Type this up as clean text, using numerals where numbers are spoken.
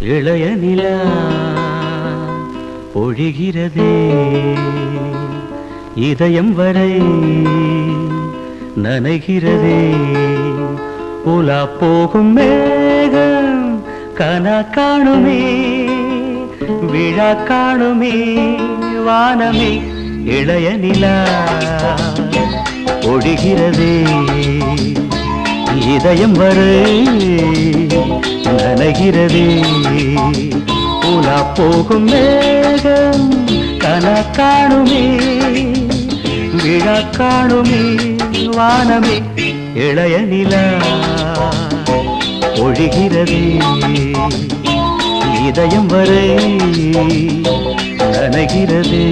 இளைய நிலா பொழிகிறதே இதயம் வரை நனைகிறதே உலா போகும் மேகம் கனா காணுமே விழா காணுமே வானமே இளைய நிலா பொழிகிறதே இதயம் வரை நனைகிறதே உலா போகும் மேகம் கனா காணுமே விழா காணுமே வானமே இளைய நிலா பொழிகிறதே இதயம் வரை நனைகிறதே